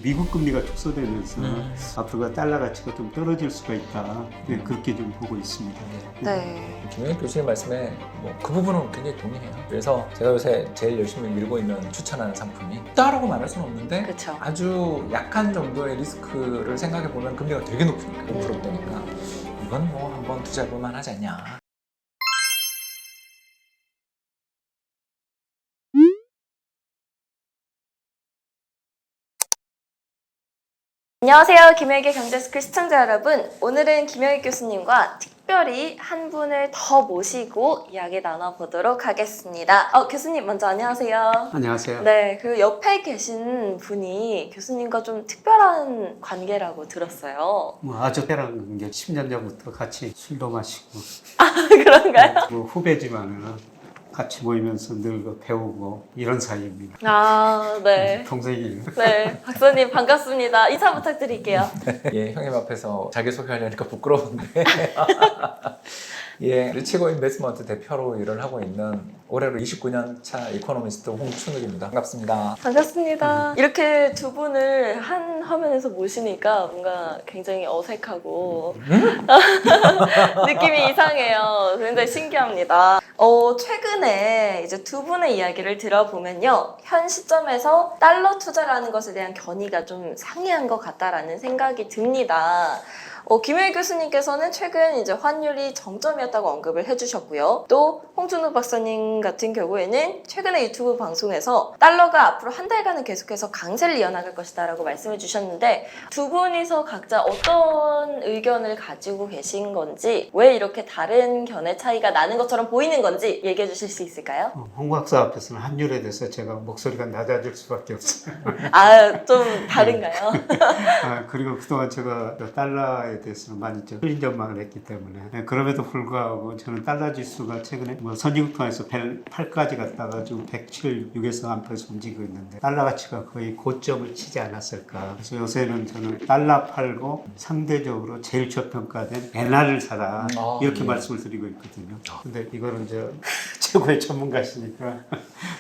미국 금리가 축소되면서 앞으로 달러 가치가 좀 떨어질 수가 있다. 네, 그렇게 좀 보고 있습니다. 네. 김영익 교수님 말씀에 그 부분은 굉장히 동의해요. 그래서 제가 요새 제일 열심히 밀고 있는 추천하는 상품이 있다라고 말할 수는 없는데 그렇죠. 아주 약한 정도의 리스크를 생각해 보면 금리가 되게 높으니까 5%대니까 이건 뭐 한번 투자해볼 만하지 않냐. 안녕하세요. 김혜익의 경제스쿨 시청자 여러분. 오늘은 김혜익 교수님과 특별히 한 분을 더 모시고 이야기 나눠보도록 하겠습니다. 교수님 먼저 안녕하세요. 안녕하세요. 네, 그 옆에 계신 분이 교수님과 좀 특별한 관계라고 들었어요. 뭐 아주 때랑 게 10년 전부터 같이 술도 마시고 그런가요? 뭐 후배지만은 같이 모이면서 늘 배우고 이런 사이입니다. 아, 네. 동생이에요. 네, 박사님 반갑습니다. 인사 부탁드릴게요. 예, 형님 앞에서 자기소개하려니까 부끄러운데 예, 리치고 인베스트먼트 대표로 일을 하고 있는 올해로 29년 차 이코노미스트 홍춘욱입니다. 반갑습니다. 반갑습니다. 이렇게 두 분을 한 화면에서 모시니까 뭔가 굉장히 어색하고 느낌이 이상해요. 굉장히 신기합니다. 최근에 이제 두 분의 이야기를 들어보면요. 현 시점에서 달러 투자라는 것에 대한 견해가 좀 상이한 것 같다라는 생각이 듭니다. 김혜일 교수님께서는 최근 이제 환율이 정점이었다고 언급을 해주셨고요. 또 홍준호 박사님 같은 경우에는 최근에 유튜브 방송에서 달러가 앞으로 한 달간은 계속해서 강세를 이어나갈 것이다라고 말씀해 주셨는데 두 분이서 각자 어떤 의견을 가지고 계신 건지 왜 이렇게 다른 견해 차이가 나는 것처럼 보이는 건지 얘기해 주실 수 있을까요? 홍 박사 앞에서는 환율에 대해서 제가 목소리가 낮아질 수밖에 없어요. 좀 다른가요? 그리고 그동안 제가 달러에 대해서는 많이 틀린 전망을 했기 때문에 그럼에도 불구하고 저는 달러 지수가 최근에 선진국 통해서 108까지 갔다가 지금 107, 6에서 안팎에서 움직이고 있는데 달러 가치가 거의 고점을 치지 않았을까. 그래서 요새는 저는 달러 팔고 상대적으로 제일 저평가된 엔화를 사라 이렇게 말씀을 드리고 있거든요. 근데 이거는 이제 최고의 전문가시니까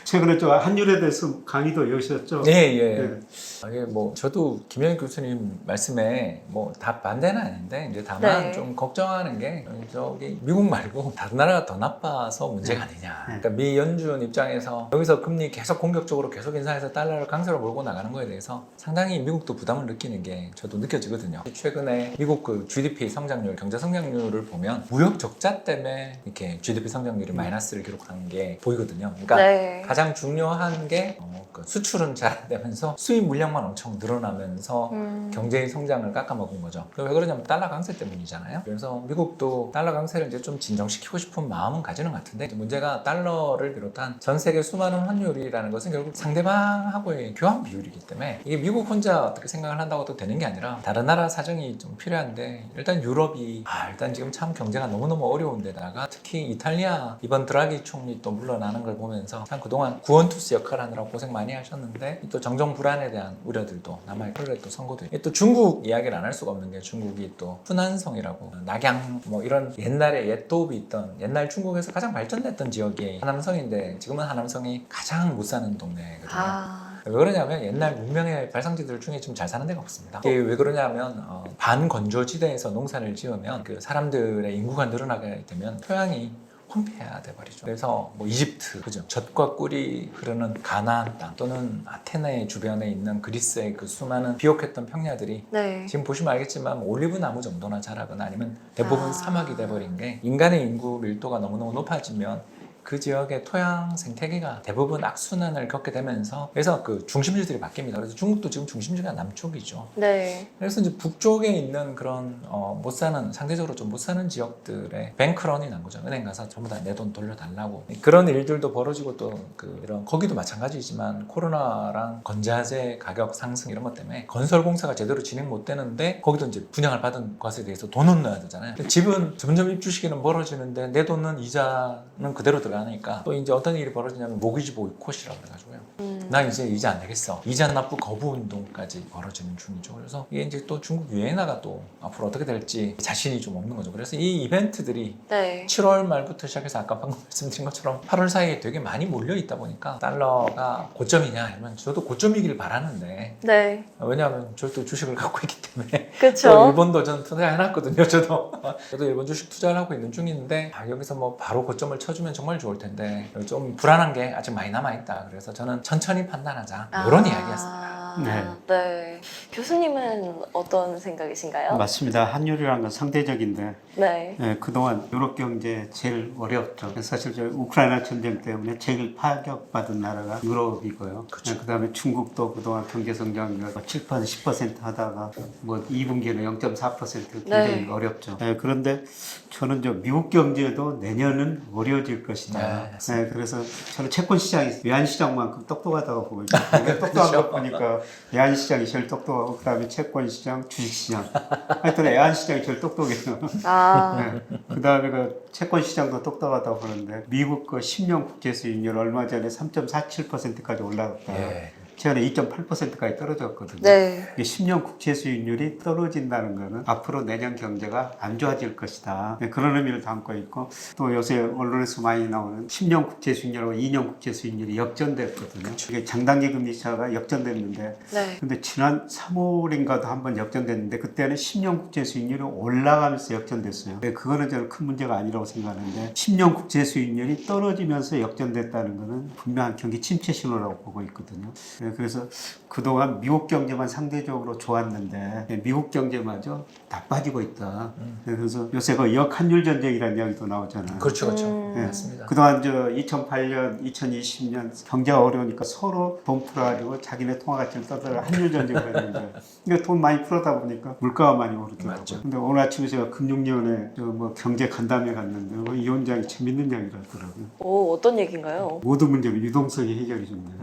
최근에 저 환율에 대해서 강의도 여셨죠? 예. 이게 저도 김영익 교수님 말씀에 다 반대는 아닌데 이제 다만 네. 좀 걱정하는 게 저기 미국 말고 다른 나라가 더 나빠서 문제가 아니냐. 그러니까 미 연준 입장에서 여기서 금리 계속 공격적으로 계속 인상해서 달러를 강세로 몰고 나가는 거에 대해서 상당히 미국도 부담을 느끼는 게 저도 느껴지거든요. 최근에 미국 그 GDP 성장률, 경제 성장률을 보면 무역 적자 때문에 이렇게 GDP 성장률이 마이너스를 기록하는 게 보이거든요. 그러니까 네. 가장 중요한 게 수출은 잘 안 되면서 수입 물량만 엄청 늘어나면서 경제의 성장을 깎아먹은 거죠. 왜 그러냐면 달러 강세 때문이잖아요. 그래서 미국도 달러 강세를 이제 좀 진정시키고 싶은 마음은 가지는 것 같은데 문제가 달러를 비롯한 전 세계 수많은 환율이라는 것은 결국 상대방하고의 교환 비율이기 때문에 이게 미국 혼자 어떻게 생각을 한다고 또 되는 게 아니라 다른 나라 사정이 좀 필요한데 일단 유럽이 일단 지금 참 경제가 너무너무 어려운 데다가 특히 이탈리아 이번 드라기 총리 또 물러나는 걸 보면서 참 그동안 구원투수 역할을 하느라 고생 많이 하셨는데 또 정정 불안에 대한 우려들도 남아있고 또 선거도 또 중국 이야기를 안 할 수가 없는 게 중국이 또 후난성이라고 낙양 이런 옛날에 옛도읍이 있던 옛날 중국에서 가장 발전됐던 지역이 하남성인데 지금은 하남성이 가장 못 사는 동네거든요. 왜 그러냐면 옛날 문명의 발상지들 중에 좀 잘 사는 데가 없습니다. 이게 왜 그러냐면 반건조지대에서 농사를 지으면 그 사람들의 인구가 늘어나게 되면 토양이 황폐해야 돼버리죠. 그래서 이집트, 그죠? 젖과 꿀이 흐르는 가나안 땅 또는 아테네 주변에 있는 그리스의 그 수많은 비옥했던 평야들이 네. 지금 보시면 알겠지만 올리브 나무 정도나 자라거나 아니면 대부분 사막이 돼버린 게 인간의 인구 밀도가 너무너무 높아지면 그 지역의 토양 생태계가 대부분 악순환을 겪게 되면서 그래서 그 중심지들이 바뀝니다. 그래서 중국도 지금 중심지가 남쪽이죠. 네. 그래서 이제 북쪽에 있는 그런 못 사는 상대적으로 좀 못 사는 지역들의 뱅크런이 난 거죠. 은행 가서 전부 다 내 돈 돌려달라고 그런 일들도 벌어지고 또 이런 거기도 마찬가지지만 코로나랑 건자재 가격 상승 이런 것 때문에 건설 공사가 제대로 진행 못 되는데 거기도 이제 분양을 받은 것에 대해서 돈은 넣어야 되잖아요. 집은 점점 입주 시기는 멀어지는데 내 돈은 이자는 그대로 들어가. 하니까 또 이제 어떤 일이 벌어지냐면 모기지 보이콧이라고 그래가지고요. 나 이제 이자 안 내겠어. 이자 납부 거부 운동까지 벌어지는 중이죠. 그래서 이게 이제 또 중국 유엔화가 또 앞으로 어떻게 될지 자신이 좀 없는 거죠. 그래서 이 이벤트들이 네. 7월 말부터 시작해서 아까 방금 말씀드린 것처럼 8월 사이에 되게 많이 몰려 있다 보니까 달러가 고점이냐 이러면 저도 고점이길 바라는데 네. 왜냐하면 저도 주식을 갖고 있기 때문에 또 그렇죠. 일본도 저는 투자해놨거든요. 저도 일본 주식 투자를 하고 있는 중인데 여기서 뭐 바로 고점을 쳐주면 정말 좋을 텐데 좀 불안한 게 아직 많이 남아있다. 그래서 저는 천천히 판단하자 이런 이야기였습니다. 네. 교수님은 어떤 생각이신가요? 맞습니다. 환율이라는 건 상대적인데 네. 그동안 유럽 경제 제일 어렵죠. 사실 저 우크라이나 전쟁 때문에 제일 파격받은 나라가 유럽이고요. 그다음에 중국도 그동안 경제 성장률 7%, 10% 하다가 뭐 2분기에는 0.4% 굉장히 네. 어렵죠. 그런데 저는 저 미국 경제도 내년은 어려워질 것이다. 그래서 저는 채권 시장이 외환 시장만큼 똑똑하다고 보고 있어요. 똑똑한 거 보니까 외환 시장이 제일 똑똑하고 그다음에 채권 시장, 주식 시장. 하여튼 외환 시장이 제일 똑똑해요. 그다음에 그 채권 시장도 똑똑하다고 보는데 미국 그 10년 국채 수익률 얼마 전에 3.47%까지 올라갔다. 최근에 2.8%까지 떨어졌거든요. 네. 10년 국채 수익률이 떨어진다는 것은 앞으로 내년 경제가 안 좋아질 것이다. 그런 의미를 담고 있고 또 요새 언론에서 많이 나오는 10년 국채 수익률하고 2년 국채 수익률이 역전됐거든요. 이게 장단기 금리 차가 역전됐는데 네. 근데 지난 3월인가도 한번 역전됐는데 그때는 10년 국채 수익률이 올라가면서 역전됐어요. 그거는 저는 큰 문제가 아니라고 생각하는데 10년 국채 수익률이 떨어지면서 역전됐다는 것은 분명한 경기 침체 신호라고 보고 있거든요. 그래서 그동안 미국 경제만 상대적으로 좋았는데 미국 경제마저 나빠지고 있다. 그래서 요새 그 역환율 전쟁이라는 이야기도 나오잖아요. 그렇죠. 맞습니다. 그동안 저 2008년, 2020년 경제가 어려우니까 서로 돈 풀어가지고 자기네 통화 가치를 떠들어 환율 전쟁을 했는데 그러니까 돈 많이 풀어다 보니까 물가가 많이 오르더라고요. 근데 오늘 아침에 제가 금융위원회 뭐 경제 간담회 갔는데 이 원장이 재밌는 이야기를 하더라고요. 오, 어떤 얘기인가요? 모든 문제는 유동성이 해결이 좀 돼요.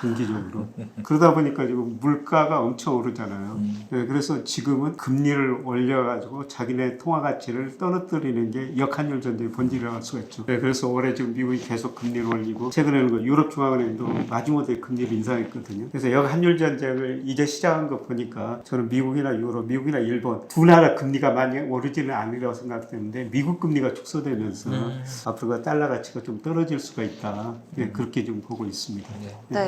단기적으로. 그러다 보니까 지금 물가가 엄청 오르잖아요. 그래서 지금은 금리를 올려가지고 자기네 통화 가치를 떨어뜨리는 게 역환율 전쟁의 본질이라고 할 수가 있죠. 그래서 올해 지금 미국이 계속 금리를 올리고 최근에는 그 유럽 중앙은행도 마지못해 금리를 인상했거든요. 그래서 역환율 전쟁을 이제 시작한 거 보니까 저는 미국이나 유럽, 미국이나 일본 두 나라 금리가 많이 오르지는 않으리라고 생각되는데 미국 금리가 축소되면서 앞으로 달러 가치가 좀 떨어질 수가 있다. 그렇게 좀 보고 있습니다. 네.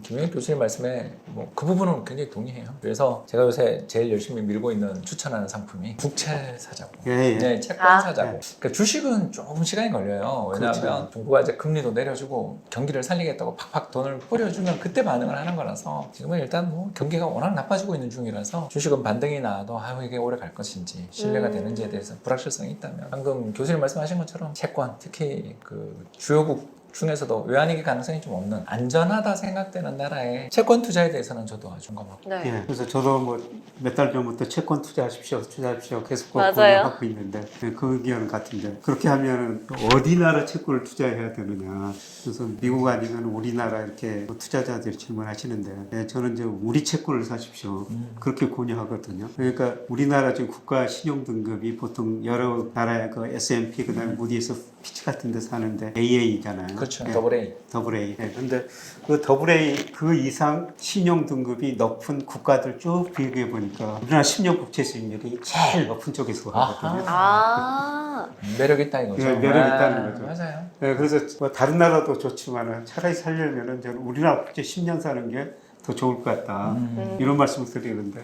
김영익 교수님 말씀에 뭐 그 부분은 굉장히 동의해요. 그래서 제가 요새 제일 열심히 밀고 있는 추천하는 상품이 국채 사자고, 네, 채권 사자고. 그러니까 주식은 조금 시간이 걸려요. 왜냐하면 그렇죠. 정부가 이제 금리도 내려주고 경기를 살리겠다고 팍팍 돈을 뿌려주면 그때 반응을 하는 거라서 지금은 일단 뭐 경기가 워낙 나빠지고 있는 중이라서 주식은 반등이 나도 이게 오래 갈 것인지 신뢰가 되는지에 대해서 불확실성이 있다면 방금 교수님 말씀하신 것처럼 채권 특히 그 주요국 중에서도 외환위기 가능성이 좀 없는 안전하다 생각되는 나라의 채권 투자에 대해서는 저도 아주 공감하고. 네. 그래서 저도 뭐 몇 달 전부터 채권 투자하십시오 계속 맞아요. 하고 있는데 그 의견은 같은데 그렇게 하면 어디 나라 채권을 투자해야 되느냐. 그래서 미국 아니면 우리나라 이렇게 투자자들이 질문하시는데 저는 이제 우리 채권을 사십시오. 그렇게 권유하거든요. 그러니까 우리나라 지금 국가 신용 등급이 보통 여러 나라의 그 S&P 그다음에 무디에서 피치 같은 데서 하는데 AA잖아요. 그렇죠. 더블 A. 더블 A. 근데 그 더블 A 그 이상 신용 등급이 높은 국가들 쭉 비교해 보니까 우리나라 10년 국채 수익률이 제일 높은 쪽에서 가거든요. 매력 있다 이거죠. 네, 매력 있다는 거죠. 맞아요. 그래서 뭐 다른 나라도 좋지만은 차라리 살려면은 저는 우리나라 국채 10년 사는 게 더 좋을 것 같다. 이런 말씀을 드리는데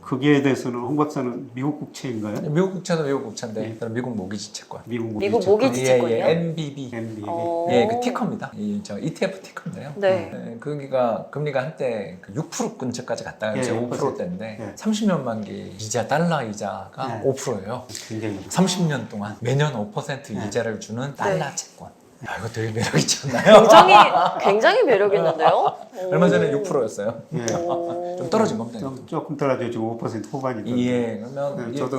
거기에 대해서는 홍 박사는 미국 국채인가요? 미국 국채도 미국 국채인데 저는 미국 모기지 채권. 미국 모기지 채권이요? MBB. 그 티커입니다. 저 ETF 티커인데요. 네. 거기가 금리가 한때 6% 근처까지 갔다가 이제 5%대인데 30년 만기 이자 달러 이자가 5%예요. 굉장히 30년 동안 매년 5% 이자를 주는 달러 채권. 이거 되게 매력 있지 않나요? 굉장히 매력 있는데요. 얼마 전에 6%였어요. 예. 좀 좀 떨어진 겁니다. 조금 떨어져 지금 5% 후반이던데. 예, 그러면 네, 저도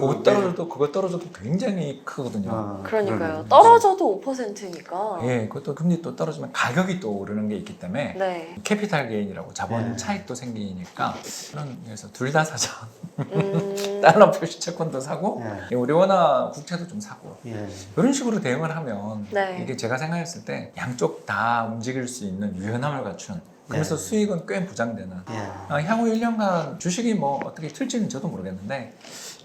그거 떨어져도 굉장히 크거든요. 그러니까요. 그러네요. 떨어져도 5%니까. 예, 그것도 금리 또 떨어지면 가격이 또 오르는 게 있기 때문에 네. 캐피탈 게인이라고 자본 네. 차익도 차익도 생기니까 그런 의미에서 둘 다 사자. 음, 달러 표시 채권도 사고 예. 우리 원화 국채도 좀 사고 예. 이런 식으로 대응을 하면 네. 이게 제가 생각했을 때 양쪽 다 움직일 수 있는 유연함을 갖춘 그래서 네. 수익은 꽤 보장되는 예. 향후 1년간 주식이 뭐 어떻게 틀지는 저도 모르겠는데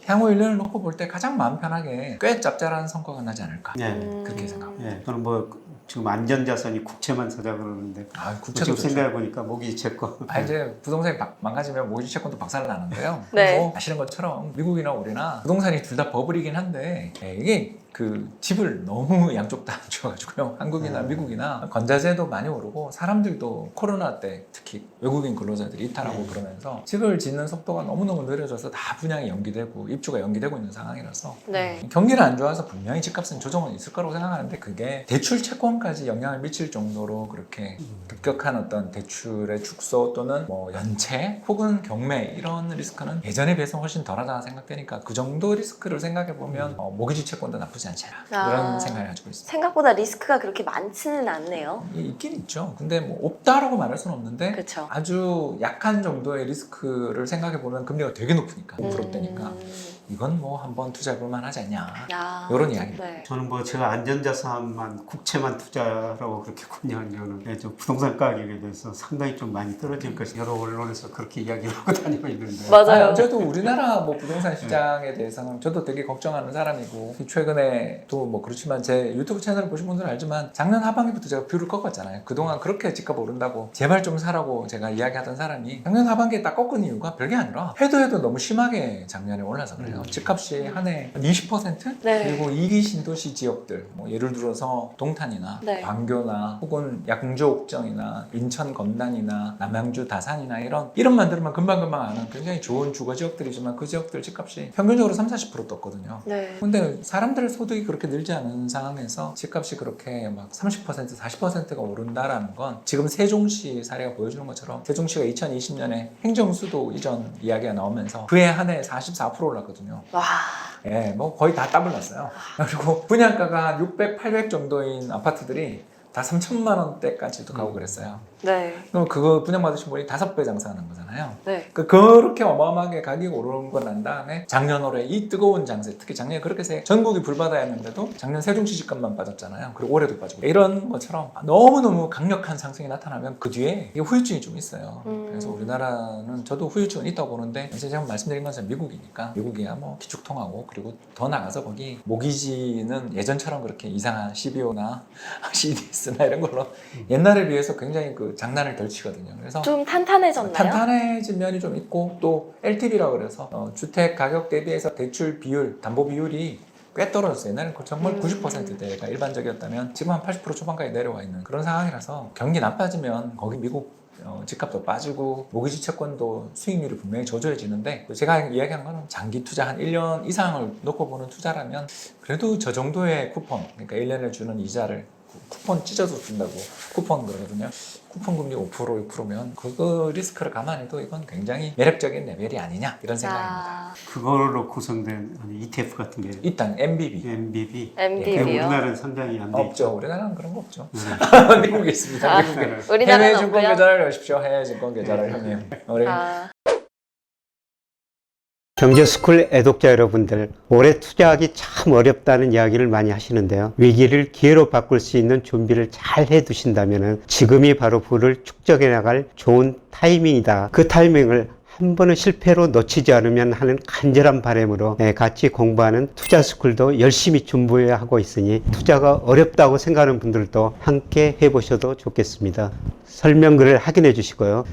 향후 1년을 놓고 볼 때 가장 마음 편하게 꽤 짭짤한 성과가 나지 않을까 예. 그렇게 생각합니다. 예. 저는 뭐 지금 안전자산이 국채만 사자 그러는데 아, 지금 국채도 좋죠. 생각해 보니까 모기 채권. 아, 이제 부동산이 망가지면 모기 채권도 박살 나는데요. 네. 뭐 아시는 것처럼 미국이나 우리나 부동산이 둘 다 버블이긴 한데 이게 그 집을 너무 양쪽 다 줘가지고요. 한국이나 미국이나 건자재도 많이 오르고 사람들도 코로나 때 특히 외국인 근로자들이 이탈하고 그러면서 집을 짓는 속도가 너무너무 느려져서 다 분양이 연기되고 입주가 연기되고 있는 상황이라서 네. 경기는 안 좋아서 분명히 집값은 조정은 있을 거라고 생각하는데 그게 대출 채권까지 영향을 미칠 정도로 그렇게 급격한 어떤 대출의 축소 또는 뭐 연체 혹은 경매 이런 리스크는 예전에 비해서 훨씬 덜하다 생각되니까 그 정도 리스크를 생각해 보면 모기지 채권도 나쁘지 않지 않아 이런 생각을 가지고 있습니다. 생각보다 리스크가 그렇게 많지는 않네요. 있긴 있죠. 근데 뭐 없다라고 말할 수는 없는데 그렇죠. 아주 약한 정도의 리스크를 생각해 보면 금리가 되게 높으니까 5%대니까 이건 뭐 한번 투자해볼 만하지 않냐 야. 이런 이야기입니다. 네. 저는 뭐 제가 안전자산만 국채만 투자라고 그렇게 권유한 이유는 좀 부동산 가격에 대해서 상당히 좀 많이 떨어질 것이 여러 언론에서 그렇게 이야기를 하고 다니고 있는데 맞아요. 저도 우리나라 뭐 부동산 시장에 대해서는 저도 되게 걱정하는 사람이고 최근에 또 뭐 그렇지만 제 유튜브 채널을 보신 분들은 알지만 작년 하반기부터 제가 뷰를 꺾었잖아요. 그동안 그렇게 집값 오른다고 제발 좀 사라고 제가 이야기하던 사람이 작년 하반기에 딱 꺾은 이유가 별게 아니라 해도 너무 심하게 작년에 올라서 그래요. 집값이 한 해 20%? 네. 그리고 2기 신도시 지역들 뭐 예를 들어서 동탄이나 네. 광교나 혹은 약궁조 옥정이나 인천 검단이나 남양주 다산이나 이런만 들으면 금방금방 아는 굉장히 좋은 주거 지역들이지만 그 지역들 집값이 평균적으로 30-40% 떴거든요. 네. 근데 사람들 소득이 그렇게 늘지 않은 상황에서 집값이 그렇게 막 30%, 40%가 오른다라는 건 지금 세종시 사례가 보여주는 것처럼 세종시가 2020년에 행정수도 이전 이야기가 나오면서 그해 한 해 44% 올랐거든요. 와. 예, 뭐 거의 다 더블 났어요. 그리고 분양가가 한 600, 800 정도인 아파트들이 다 3천만 원대까지도 가고 그랬어요. 네. 그럼 그거 분양받으신 분이 5배 장사하는 거잖아요. 네. 그렇게 어마어마하게 가격이 오르는 거 난 다음에 작년 올해 이 뜨거운 장세, 특히 작년에 그렇게 전국이 불바다였는데도 작년 세종시 집값만 빠졌잖아요. 그리고 올해도 빠지고 이런 것처럼 너무너무 강력한 상승이 나타나면 그 뒤에 이게 후유증이 좀 있어요. 그래서 우리나라는 저도 후유증은 있다고 보는데 이제 제가 말씀드린 것은 미국이니까 미국이야 뭐 기축통하고 그리고 더 나가서 거기 모기지는 예전처럼 그렇게 이상한 CBO나 CDS나 이런 걸로 옛날에 비해서 굉장히 그 장난을 덜 치거든요. 그래서 좀 탄탄해졌나요? 탄탄해진 면이 좀 있고 또 LTV라고 그래서 주택 가격 대비해서 대출 비율, 담보 비율이 꽤 떨어졌어요. 옛날에는 정말 90%대가 일반적이었다면 지금 한 80% 초반까지 내려와 있는 그런 상황이라서 경기 나빠지면 거기 미국 집값도 빠지고 모기지 채권도 수익률이 분명히 저조해지는데 제가 이야기하는 거는 장기 투자 한 1년 이상을 놓고 보는 투자라면 그래도 저 정도의 쿠폰 그러니까 1년에 주는 이자를 쿠폰 찢어서 준다고 쿠폰 그러거든요. 쿠폰 금리 5% 6%면 그거 리스크를 감안해도 이건 굉장히 매력적인 레벨이 아니냐 이런 생각입니다. 그걸로 구성된 ETF 같은 게 일단 MBB MBB. MBB 요? 우리나라는 상당히 안 돼 있죠. 없죠. 우리나라는 그런 거 없죠. 미국에 있습니다. 아, 미국에 우리나라는 해외 증권 없고요. 계좌를 여십시오. 해외 증권 계좌를 형님. 우리 아, 경제스쿨 애독자 여러분들, 올해 투자하기 참 어렵다는 이야기를 많이 하시는데요. 위기를 기회로 바꿀 수 있는 준비를 잘 해두신다면 지금이 바로 부를 축적해 나갈 좋은 타이밍이다. 그 타이밍을 한 번은 실패로 놓치지 않으면 하는 간절한 바람으로 같이 공부하는 투자스쿨도 열심히 준비하고 있으니 투자가 어렵다고 생각하는 분들도 함께 해보셔도 좋겠습니다. 설명글을 확인해 주시고요.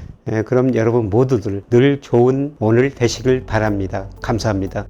그럼 여러분 모두들 늘 좋은 오늘 되시길 바랍니다. 감사합니다.